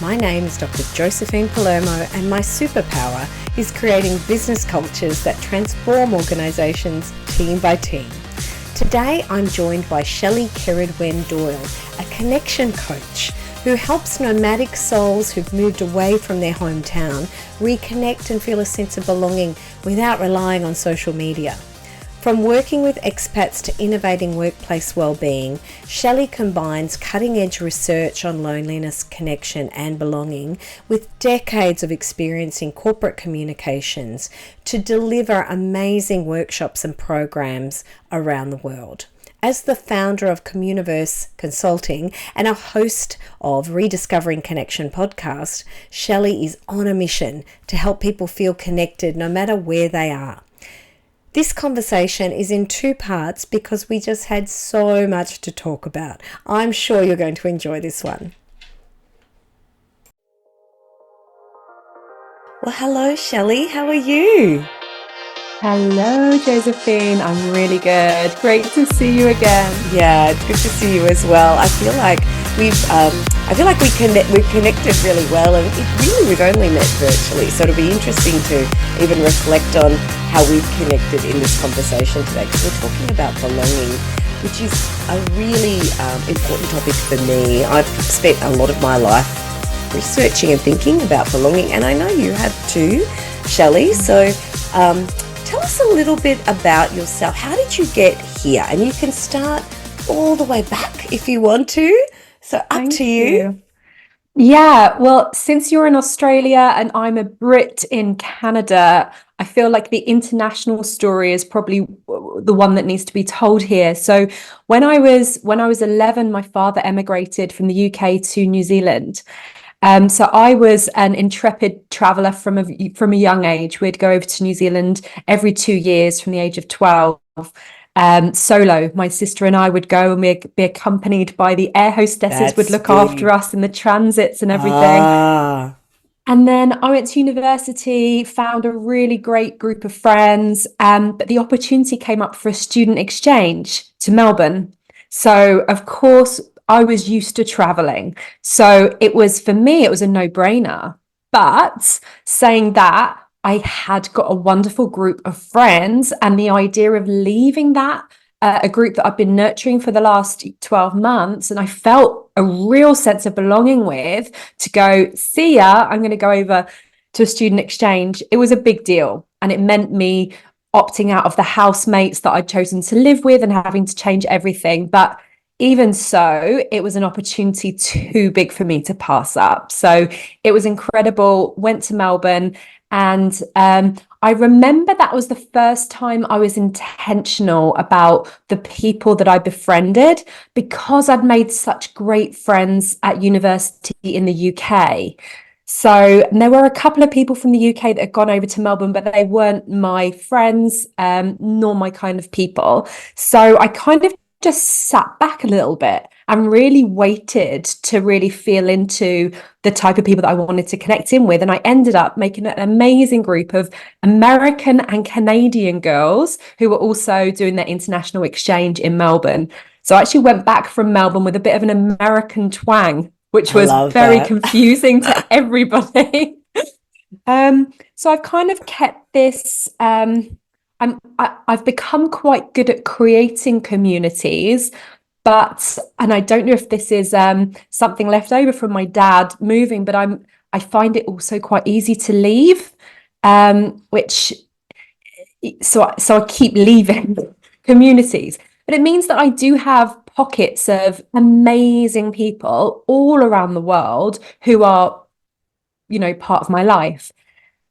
My name is Dr. Josephine Palermo, and my superpower is creating business cultures that transform organisations team by team. Today, I'm joined by Shelley Ceridwen Doyle, a connection coach who helps nomadic souls who've moved away from their hometown reconnect and feel a sense of belonging without relying on social media. From working with expats to innovating workplace well-being, Shelley combines cutting-edge research on loneliness, connection and belonging with decades of experience in corporate communications to deliver amazing workshops and programs around the world. As the founder of Communiverse Consulting and a host of Rediscovering Connection podcast, Shelley is on a mission to help people feel connected no matter where they are. This conversation is in two parts because we just had so much to talk about. I'm sure you're going to enjoy this one. Well, hello, Shelley. How are you? Hello, Josephine. I'm really good. Great to see you again. Yeah, it's good to see you as well. I feel like we've connected really well, and we've only met virtually, so it'll be interesting to even reflect on how we've connected in this conversation today, because we're talking about belonging, which is a really important topic for me. I've spent a lot of my life researching and thinking about belonging, and I know you have too, Shelley. So tell us a little bit about yourself. How did you get here? And you can start all the way back if you want to. So up to you. Yeah, well, since you're in Australia and I'm a Brit in Canada, I feel like the international story is probably the one that needs to be told here. So when I was 11, my father emigrated from the UK to New Zealand. So I was an intrepid traveller from a young age. We'd go over to New Zealand every 2 years from the age of 12. Solo. My sister and I would go, and we'd be accompanied by the air hostesses would look after us in the transits and everything. And then I went to university, found a really great group of friends, but the opportunity came up for a student exchange to Melbourne. So of course I was used to traveling. So for me, it was a no-brainer. But saying that, I had got a wonderful group of friends, and the idea of leaving that, a group that I've been nurturing for the last 12 months, and I felt a real sense of belonging with, to go, see ya, I'm going to go over to a student exchange. It was a big deal, and it meant me opting out of the housemates that I'd chosen to live with and having to change everything. But even so, it was an opportunity too big for me to pass up. So it was incredible. Went to Melbourne. And I remember that was the first time I was intentional about the people that I befriended, because I'd made such great friends at university in the UK. So there were a couple of people from the UK that had gone over to Melbourne, but they weren't my friends, nor my kind of people. So I kind of just sat back a little bit and really waited to really feel into the type of people that I wanted to connect in with. And I ended up making an amazing group of American and Canadian girls who were also doing their international exchange in Melbourne. So I actually went back from Melbourne with a bit of an American twang, which was very confusing to everybody. So I've kind of kept this, I've become quite good at creating communities. And I don't know if this is something left over from my dad moving, but I find it also quite easy to leave, so I keep leaving communities. But it means that I do have pockets of amazing people all around the world who are, part of my life.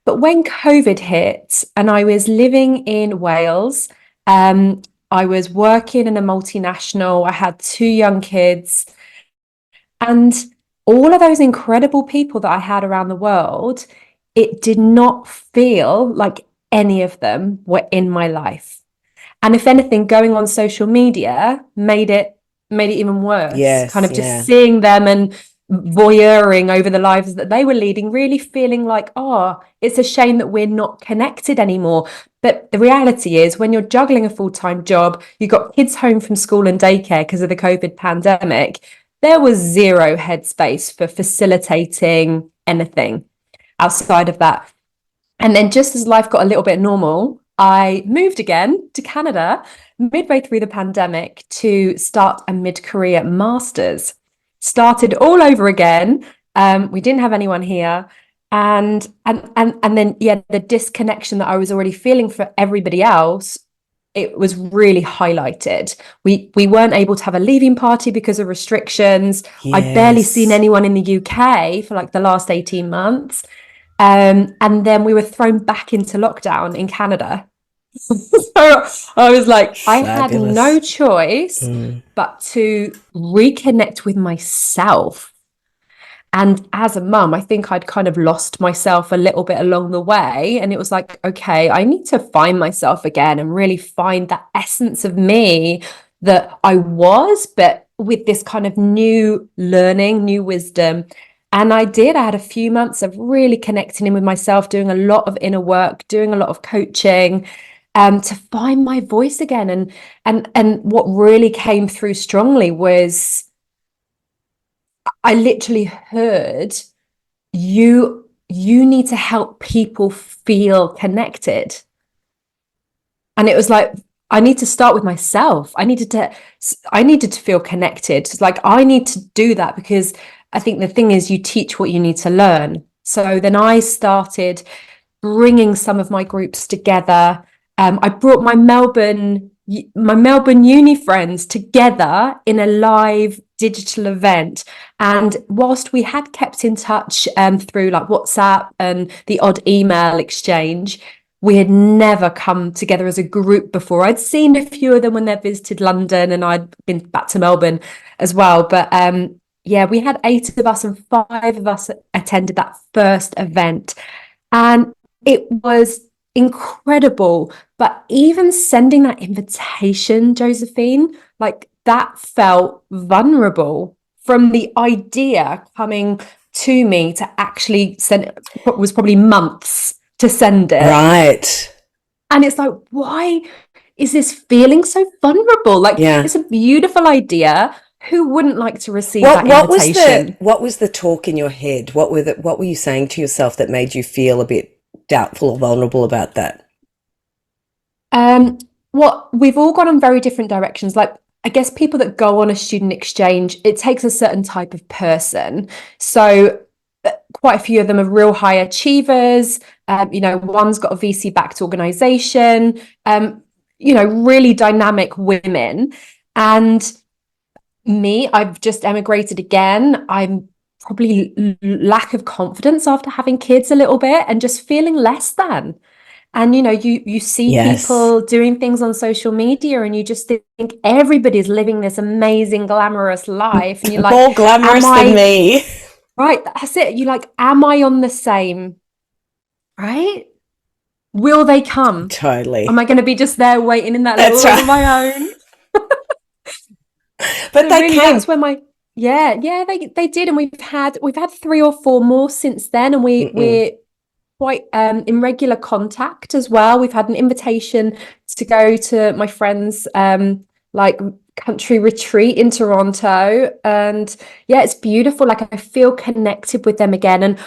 But when COVID hit and I was living in Wales, I was working in a multinational. I had 2 young kids, and all of those incredible people that I had around the world, it did not feel like any of them were in my life. And if anything, going on social media made it even worse. Just seeing them and voyeuring over the lives that they were leading, really feeling like, it's a shame that we're not connected anymore. But the reality is, when you're juggling a full-time job, you've got kids home from school and daycare because of the COVID pandemic, there was zero headspace for facilitating anything outside of that. And then just as life got a little bit normal, I moved again to Canada midway through the pandemic to start a mid-career master's. Started all over again. We didn't have anyone here. And then the disconnection that I was already feeling for everybody else, it was really highlighted. We weren't able to have a leaving party because of restrictions. Yes. I'd barely seen anyone in the UK for like the last 18 months. And then we were thrown back into lockdown in Canada. So I was like, I had no choice but to reconnect with myself. And as a mum, I think I'd kind of lost myself a little bit along the way. And it was like, okay, I need to find myself again and really find that essence of me that I was, but with this kind of new learning, new wisdom. And I did. I had a few months of really connecting in with myself, doing a lot of inner work, doing a lot of coaching, to find my voice again. And what really came through strongly was I literally heard you need to help people feel connected. And it was like, I need to start with myself. I needed to feel connected. It's like, I need to do that, because I think the thing is, you teach what you need to learn. So then I started bringing some of my groups together. I brought my Melbourne uni friends together in a live digital event. And whilst we had kept in touch through like WhatsApp and the odd email exchange, we had never come together as a group before. I'd seen a few of them when they visited London, and I'd been back to Melbourne as well. But we had 8 of us, and 5 of us attended that first event. And it was incredible. But even sending that invitation, Josephine, like that felt vulnerable. From the idea coming to me to actually send it was probably months to send it. Right. And it's like, why is this feeling so vulnerable? Like, it's a beautiful idea. Who wouldn't like to receive that invitation? What was the talk in your head? What were you saying to yourself that made you feel a bit doubtful or vulnerable about that? We've all gone in very different directions. Like, I guess people that go on a student exchange, it takes a certain type of person. So quite a few of them are real high achievers. One's got a VC-backed organization, really dynamic women. And me, I've just emigrated again. I'm probably lack of confidence after having kids a little bit, and just feeling less than. And, you see people doing things on social media, and you just think everybody's living this amazing, glamorous life. And you're like, more glamorous than me. Right. That's it. You're like, am I on the same? Right. Will they come? Totally. Am I going to be just there waiting in that little room of my own? But they really came. That's where they did. And we've had 3 or 4 more since then. And we're quite in regular contact as well. We've had an invitation to go to my friend's country retreat in Toronto, and it's beautiful. Like, I feel connected with them again. And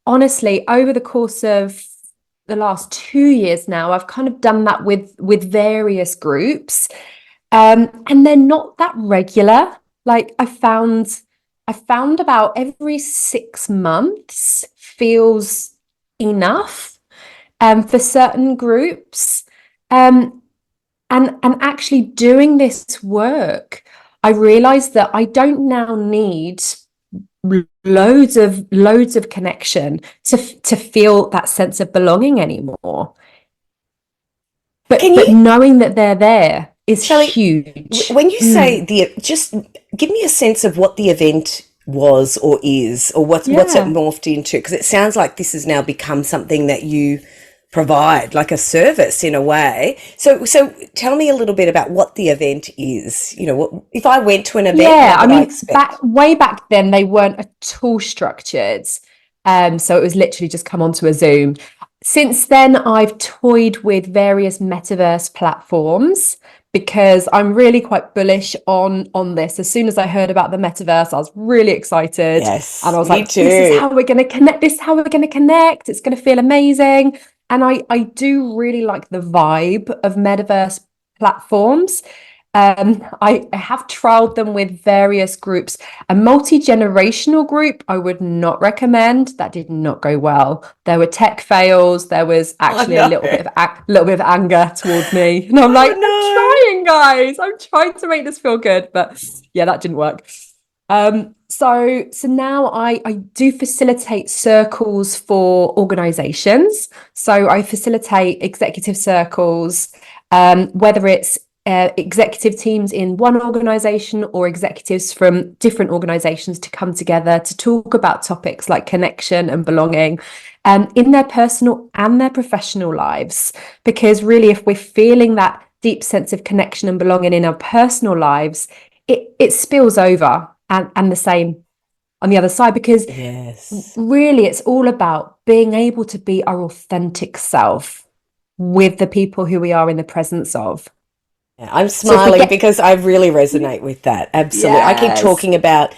honestly, over the course of the last 2 years now, I've kind of done that with various groups, and they're not that regular. Like, I found about every 6 months feels enough for certain groups. And actually doing this work, I realized that I don't now need loads of connection to feel that sense of belonging anymore. But knowing that they're there is Shelley, huge. When you say just give me a sense of what the event was or is, or what's it morphed into, because it sounds like this has now become something that you provide, like a service in a way. So tell me a little bit about what the event is. If I went to an event, way back then they weren't at all structured, so it was literally just come onto a Zoom. Since then, I've toyed with various metaverse platforms, because I'm really quite bullish on this. As soon as I heard about the metaverse, I was really excited. And Yes, I was me like, this is too. how we're going to connect. This is how we're going to connect. It's going to feel amazing. And I do really like the vibe of metaverse platforms. I have trialed them with various groups. A multi-generational group, I would not recommend. That did not go well. There were tech fails. There was Oh actually a no. little bit of anger towards me, and I'm Oh like, I'm no. trying, guys. I'm trying to make this feel good, but yeah, that didn't work. So now I do facilitate circles for organizations. So I facilitate executive circles, whether it's executive teams in one organization or executives from different organizations to come together to talk about topics like connection and belonging in their personal and their professional lives. Because really, if we're feeling that deep sense of connection and belonging in our personal lives, it spills over and the same on the other side, because Yes. really it's all about being able to be our authentic self with the people who we are in the presence of. Yeah, I'm So if we smiling get, because I really resonate with that. Absolutely. yes, I keep talking about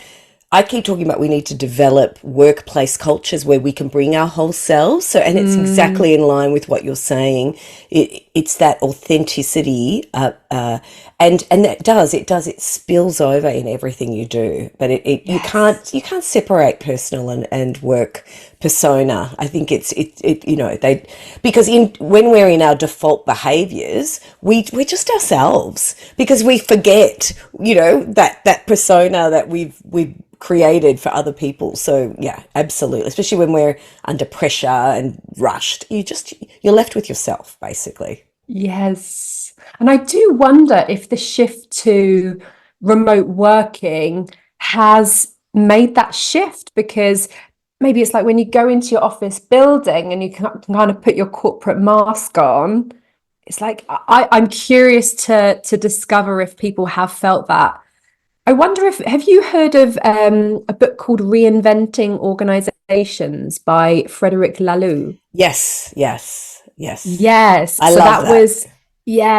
we need to develop workplace cultures where we can bring our whole selves. So, and it's mm, exactly in line with what you're saying. It's that authenticity, and it spills over in everything you do. But yes, you can't separate personal and work persona. I think they because in when we're in our default behaviors, we're just ourselves because we forget that persona that we've created for other people. So yeah, absolutely. Especially when we're under pressure and rushed, you're left with yourself basically. yes. And I do wonder if the shift to remote working has made that shift, because maybe it's like when you go into your office building and you can kind of put your corporate mask on. It's like I'm curious to discover if people have felt that. I wonder if have you heard of a book called Reinventing Organizations by Frederick Laloux? Yes, yes, yes. Yes. I love that.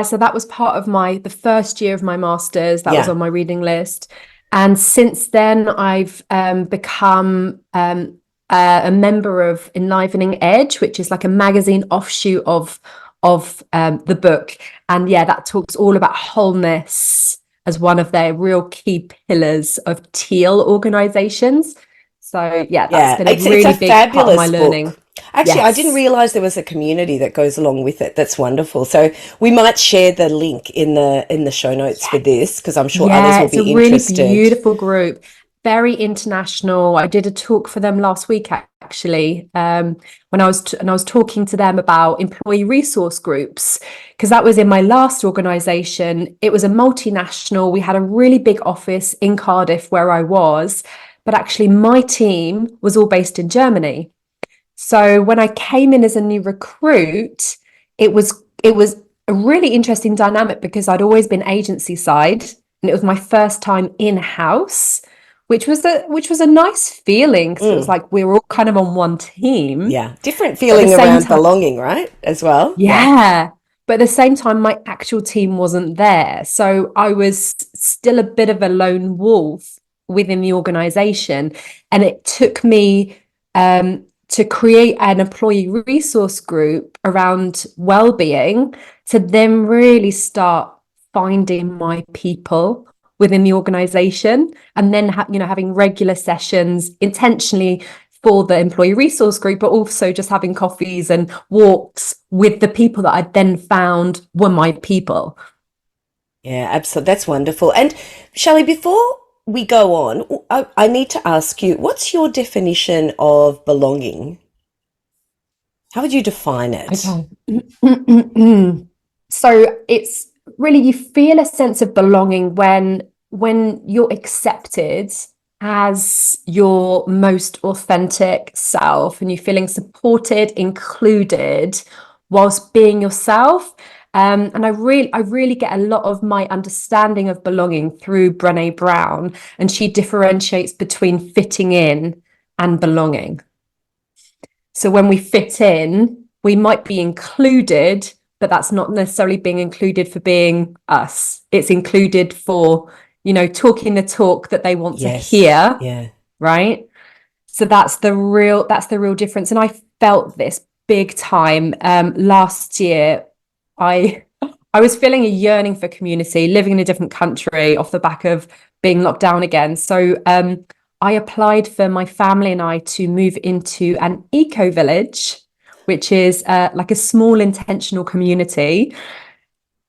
So that was part of the first year of my master's. That was Yeah. on my reading list. And since then I've become a member of Enlivening Edge, which is like a magazine offshoot of the book. And yeah, that talks all about wholeness as one of their real key pillars of teal organizations. So yeah, that's Yeah, been a it's a really big part of my fabulous book. learning. Actually, I didn't Yes. realize there was a community that goes along with it. That's wonderful. So we might share the link in the show notes for this because I'm sure others Yeah, will it's a be really interested. beautiful group, very international. I did a talk for them last week actually, when I was talking to them about employee resource groups, because that was in my last organization. It was a multinational. We had a really big office in Cardiff where I was, but actually my team was all based in Germany. So when I came in as a new recruit, it was a really interesting dynamic because I'd always been agency side and it was my first time in-house, which was a nice feeling because it was Mm, like we were all kind of on one team. yeah, different But at the feeling same around time, belonging, right? As well. Yeah. yeah. But at the same time, my actual team wasn't there. So I was still a bit of a lone wolf within the organization. And it took me to create an employee resource group around well-being to then really start finding my people within the organization, and then having regular sessions intentionally for the employee resource group, but also just having coffees and walks with the people that I then found were my people. Yeah, absolutely. That's wonderful. And Shelley, before we go on, I need to ask you, what's your definition of belonging? How would you define it? Okay. So it's really, you feel a sense of belonging when you're accepted as your most authentic self and you're feeling supported, included, whilst being yourself. And I really get a lot of my understanding of belonging through Brené Brown, and she differentiates between fitting in and belonging. So when we fit in, we might be included, but that's not necessarily being included for being us. It's included for, talking the talk that they want to hear. Yeah. Right. So that's the real difference. And I felt this big time. Last year, I was feeling a yearning for community, living in a different country off the back of being locked down again. So I applied for my family and I to move into an eco village, which is like a small intentional community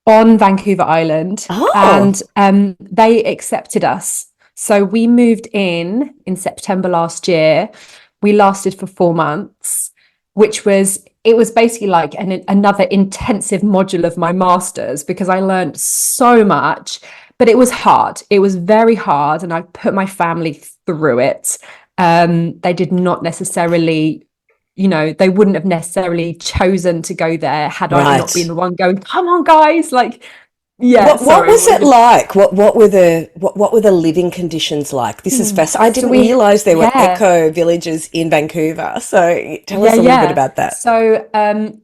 on Vancouver Island. Oh. And they accepted us. So we moved in September last year. We lasted for 4 months, it was basically like another intensive module of my master's, because I learned so much, but it was hard. It was very hard. And I put my family through it. They did not necessarily, they wouldn't have necessarily chosen to go there had I not been the one going, come on, guys. Like, yeah. What was it like? What were the living conditions like? This is fascinating. I didn't realize there were eco villages in Vancouver. So tell us a little bit about that. So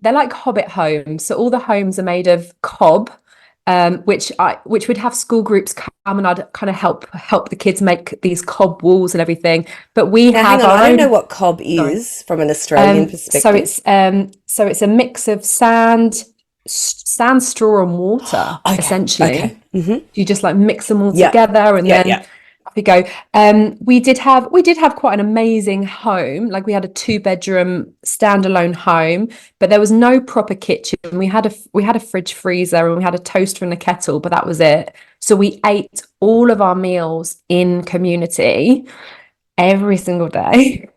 they're like hobbit homes. So all the homes are made of cob, which would have school groups come, and I'd kind of help the kids make these cob walls and everything. But I don't know what cob is from an Australian perspective. So it's a mix of sand, straw and water. Essentially. Okay. Mm-hmm. You just like mix them all together, and then off you go. We did have quite an amazing home. Like, we had a 2-bedroom standalone home, but there was no proper kitchen. We had a fridge freezer, and we had a toaster and a kettle, but that was it. So we ate all of our meals in community every single day.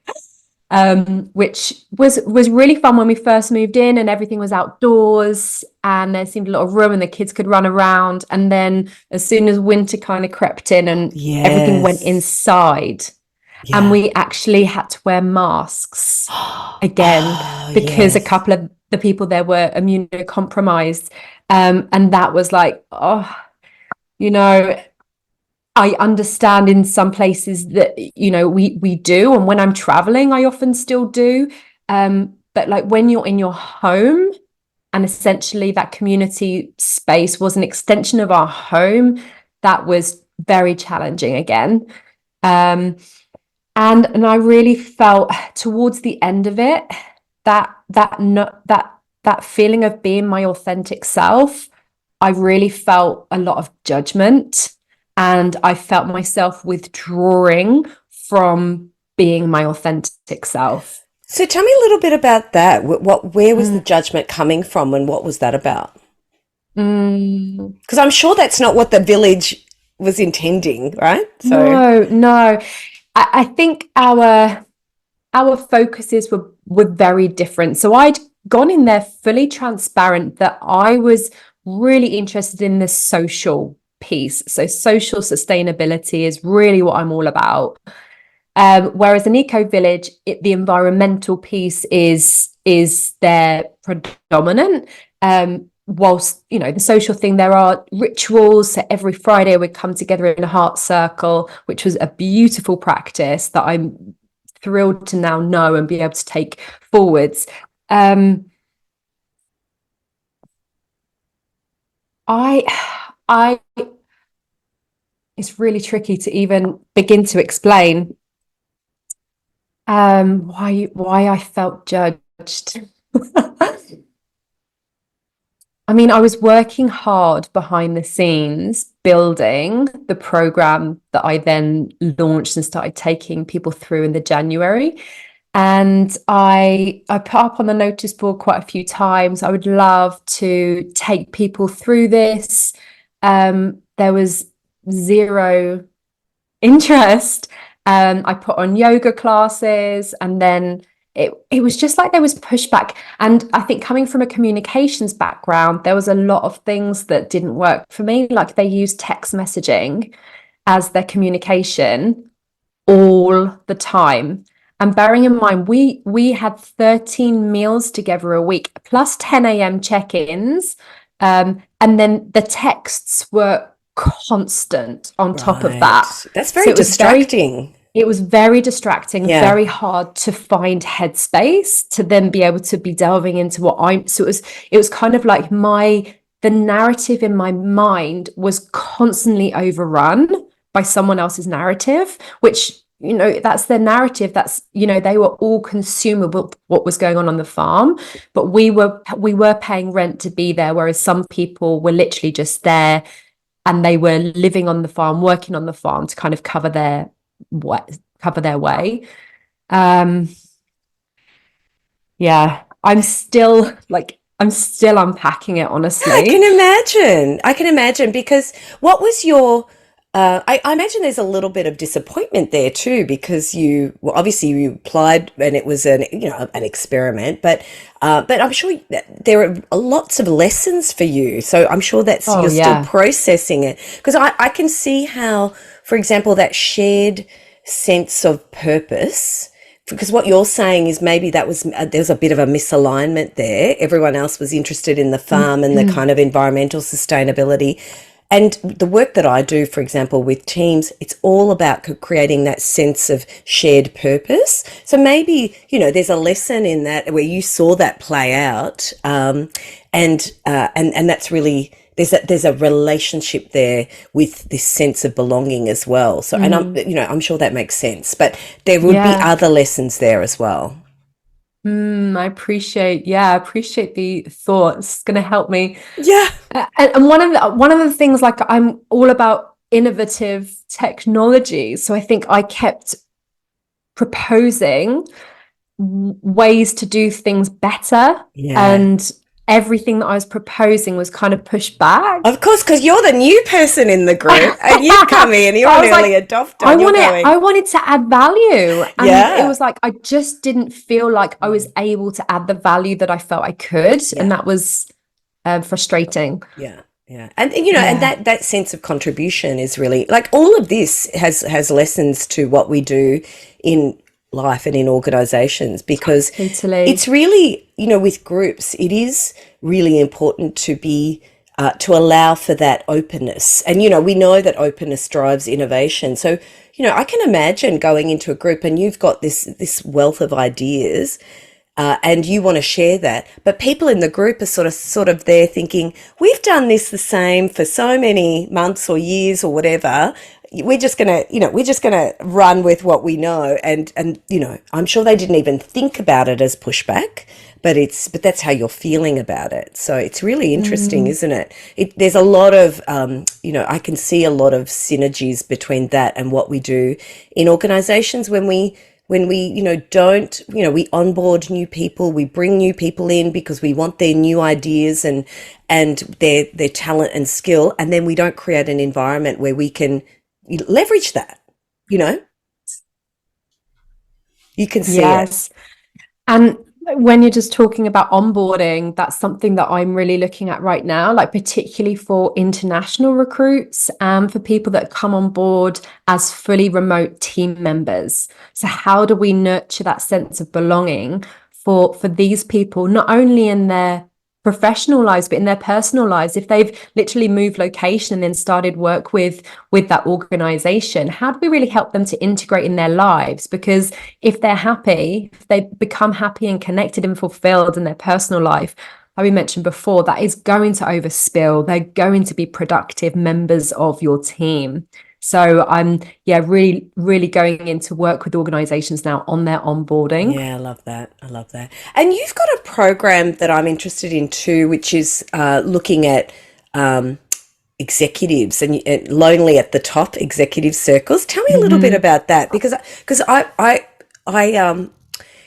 Which was really fun when we first moved in, and everything was outdoors, and there seemed a lot of room, and the kids could run around. And then as soon as winter kind of crept in, and everything went inside, and we actually had to wear masks again, because a couple of the people there were immunocompromised, and that was like, I understand in some places that, we do. And when I'm traveling, I often still do. But like, when you're in your home, and essentially that community space was an extension of our home, that was very challenging again. And I really felt towards the end of it, that feeling of being my authentic self, I really felt a lot of judgment. And I felt myself withdrawing from being my authentic self. So tell me a little bit about that. Where was the judgment coming from, and what was that about? Because I'm sure that's not what the village was intending, right? So no. I think our focuses were very different. So I'd gone in there fully transparent that I was really interested in the social piece. So social sustainability is really what I'm all about. Whereas an eco village, the environmental piece is their predominant. Whilst, the social thing, there are rituals. So every Friday we'd come together in a heart circle, which was a beautiful practice that I'm thrilled to now know and be able to take forwards. It's really tricky to even begin to explain why I felt judged. I mean, I was working hard behind the scenes, building the program that I then launched and started taking people through in the January. And I put up on the notice board quite a few times, I would love to take people through this. There was zero interest. I put on yoga classes, and then it was just like there was pushback. And I think, coming from a communications background, there was a lot of things that didn't work for me. Like, they used text messaging as their communication all the time. And bearing in mind, we had 13 meals together a week, plus 10 a.m. check-ins. And then the texts were constant on top of that. That's very distracting. it was very distracting, Yeah. very hard to find headspace to then be able to be delving into what I'm. So it was kind of like the narrative in my mind was constantly overrun by someone else's narrative, which, that's their narrative. That's, they were all consumable what was going on the farm, but we were paying rent to be there, whereas some people were literally just there and they were living on the farm, working on the farm to kind of cover their way. Um, yeah, I'm still unpacking it, I can honestly. imagine. I can imagine because what was your I imagine there's a little bit of disappointment there too because well, obviously you applied and it was an experiment, but I'm sure that there are lots of lessons for you. So I'm sure that's Oh you're still yeah. processing it because I can see how, for example, that shared sense of purpose, because what you're saying is maybe there was a bit of a misalignment there. Everyone else was interested in the farm and the Mhm. kind of environmental sustainability. And the work that I do, for example, with teams, it's all about creating that sense of shared purpose. So maybe, there's a lesson in that where you saw that play out. And that's really, there's a relationship there with this sense of belonging as well. So, and Mm. I'm sure that makes sense, but there would be Yeah. other lessons there as well. I appreciate the thoughts. It's going to help me. Yeah. And one of the things, like, I'm all about innovative technology. So I think I kept proposing ways to do things better, Yeah. and everything that I was proposing was kind of pushed back. Of course, because you're the new person in the group and you've come in, But you're I an was early like, adopter I and you're wanted, going, I wanted to add value. And it yeah. was like, I just didn't feel like I was able to add the value that I felt I could. And Yeah. that was frustrating. Yeah, yeah, and Yeah, that sense of contribution is really like all of this has lessons to what we do in life and in organizations because it's totally. really with groups it is really important to allow for that openness, and we know that openness drives innovation. So I can imagine going into a group and you've got this wealth of ideas, and you want to share that, but people in the group are sort of there thinking, we've done this the same for so many months or years or whatever. We're just gonna run with what we know, and I'm sure they didn't even think about it as pushback, but that's how you're feeling about it. So it's really interesting, Mm, isn't it? There's a lot of I can see a lot of synergies between that and what we do in organizations when we don't we onboard new people, we bring new people in because we want their new ideas and their talent and skill, and then we don't create an environment where we can leverage that. you know you can see it. yes. And when you're just talking about onboarding, that's something that I'm really looking at right now, like particularly for international recruits and for people that come on board as fully remote team members. So how do we nurture that sense of belonging for these people, not only in their professional lives, but in their personal lives? If they've literally moved location and then started work with that organization, how do we really help them to integrate in their lives? Because if they're happy, if they become happy and connected and fulfilled in their personal life, like we mentioned before, that is going to overspill. They're going to be productive members of your team. So I'm, yeah, really, really going into work with organizations now on their onboarding. Yeah, I love that. I love that. And you've got a program that I'm interested in too, which is looking at um, executives and lonely at the top executive circles. Tell me a little bit Mhm. about that because I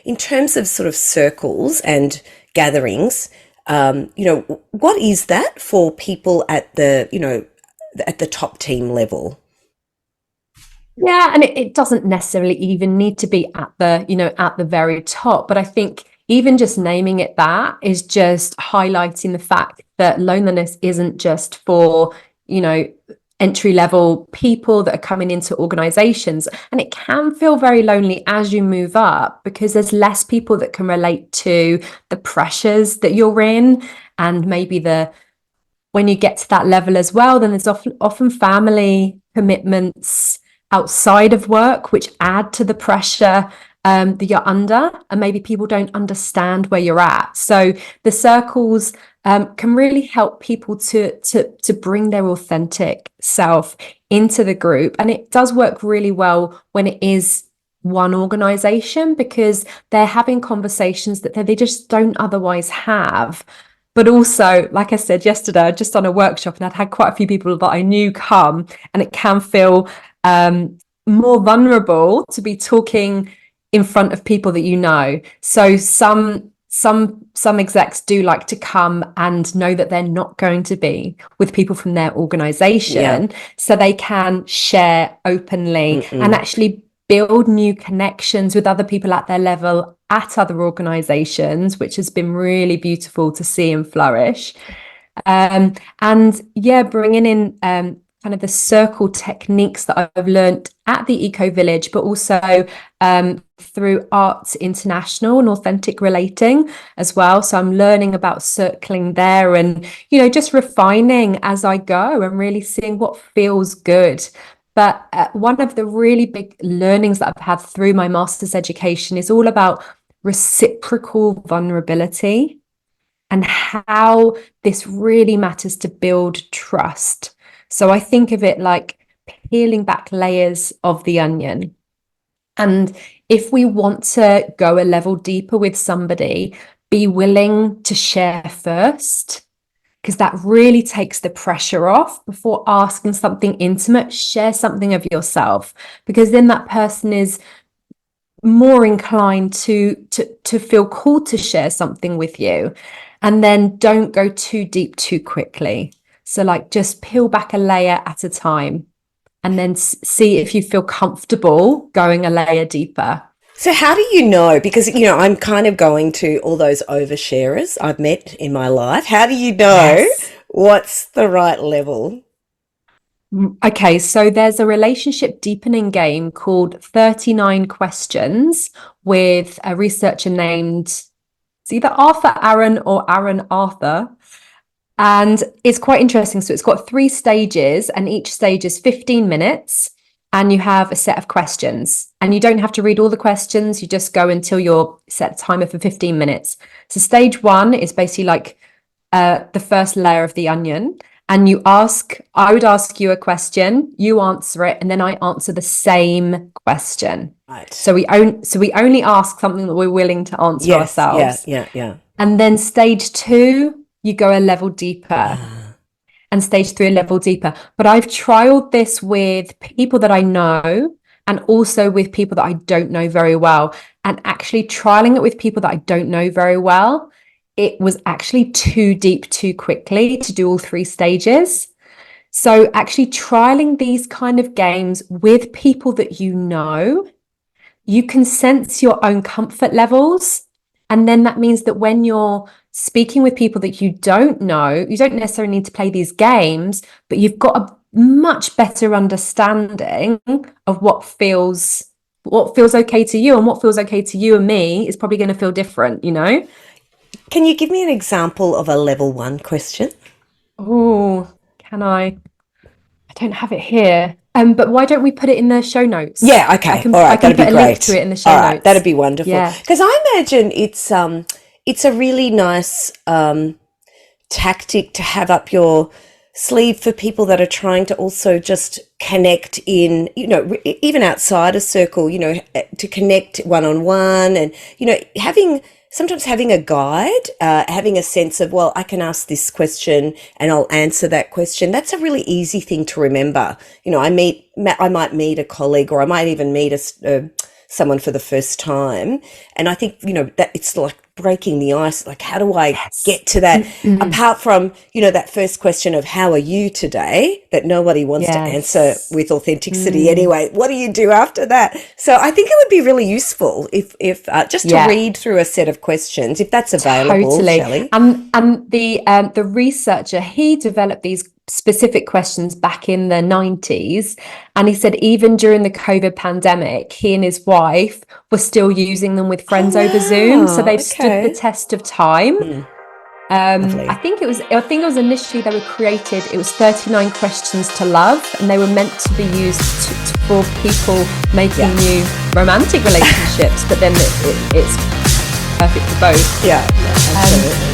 in terms of sort of circles and gatherings, what is that for people at the top team level? Yeah, and it doesn't necessarily even need to be at the very top, but I think even just naming it that is just highlighting the fact that loneliness isn't just for, you know, entry level people that are coming into organizations. And it can feel very lonely as you move up because there's less people that can relate to the pressures that you're in, and maybe the when you get to that level as well, then there's often family commitments outside of work, which add to the pressure that you're under, and maybe people don't understand where you're at. So the circles can really help people to bring their authentic self into the group. And it does work really well when it is one organization, because they're having conversations that they just don't otherwise have. But also, like I said yesterday, I just done a workshop and I'd had quite a few people that I knew come, and it can feel more vulnerable to be talking in front of people that you know. So some execs do like to come and know that they're not going to be with people from their organization, so they can share openly and actually build new connections with other people at their level at other organizations, which has been really beautiful to see and flourish. And yeah, bringing in kind of the circle techniques that I've learned at the Eco Village, but also through Arts International and authentic relating as well. So I'm learning about circling there, and, you know, just refining as I go and really seeing what feels good. But one of the really big learnings that I've had through my master's education is all about reciprocal vulnerability and how this really matters to build trust. So I think of it like peeling back layers of the onion. And if we want to go a level deeper with somebody, be willing to share first, because that really takes the pressure off. Before asking something intimate, share something of yourself, because then that person is more inclined to feel called to share something with you. And then don't go too deep too quickly. So like just peel back a layer at a time, and then see if you feel comfortable going a layer deeper. So how do you know? Because, you know, I'm kind of going to all those oversharers I've met in my life. How do you know what's the right level? Okay, so there's a relationship deepening game called 39 Questions with a researcher named, it's either Arthur Aaron or Aaron Arthur. And it's quite interesting. So it's got 3 stages, and each stage is 15 minutes, and you have a set of questions. And you don't have to read all the questions. You just go until your set timer for 15 minutes. So stage 1 is basically like the first layer of the onion. And I would ask you a question, you answer it, and then I answer the same question. Right. So we only ask something that we're willing to answer ourselves. Yeah. And then stage 2, you go a level deeper, and stage 3, a level deeper. But I've trialed this with people that I know, and also with people that I don't know very well. And actually trialing it with people that I don't know very well, it was actually too deep too quickly to do all 3 stages. So actually trialing these kind of games with people that you know, you can sense your own comfort levels. And then that means that when you're speaking with people that you don't know, you don't necessarily need to play these games, but you've got a much better understanding of what feels okay to you, and what feels okay to you and me is probably going to feel different, you know? Can you give me an example of a level 1 question? Oh, can I? I don't have it here. But why don't we put it in the show notes? Yeah, okay. I can that'd put be a great. link to it in the show notes. That'd be wonderful. Yeah. Because I imagine it's a really nice tactic to have up your sleeve for people that are trying to also just connect in, you know, even outside a circle, you know, to connect one-on-one, and, you know, sometimes having a guide, having a sense of, well, I can ask this question and I'll answer that question. That's a really easy thing to remember. You know, I might meet a colleague, or I might even meet someone for the first time. And I think, you know, that it's like breaking the ice. Like, how do I get to that? Apart from, you know, that first question of how are you today, that nobody wants to answer with authenticity anyway. What do you do after that? So I think it would be really useful if just to read through a set of questions, if that's available, Shelley. And the researcher, he developed these specific questions back in the 90s, and he said even during the COVID pandemic, he and his wife were still using them with friends over Zoom, so they've stood the test of time. Lovely. I think it was initially they were created, it was 39 questions to love, and they were meant to be used for people making new romantic relationships, but then it's perfect for both. Yeah, absolutely.